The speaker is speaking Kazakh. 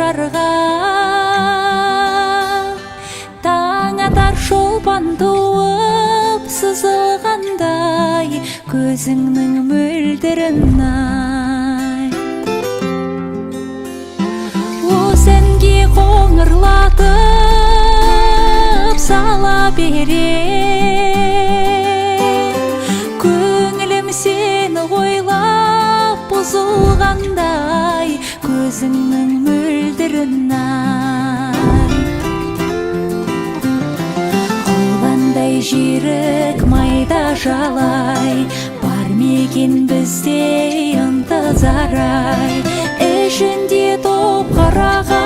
жарға. Таң атар шолпан туып сызылғандай, көзіңнің мөлдірін ай. Өзенге қоңырлатып сала берем, көңілім сені ойлап бұзылғандай, көзіңнің мөлдірін ай. Қолғандай жүйрік майда жалай, бар мекен бізде ынтызар ай. Ішінде топ қараға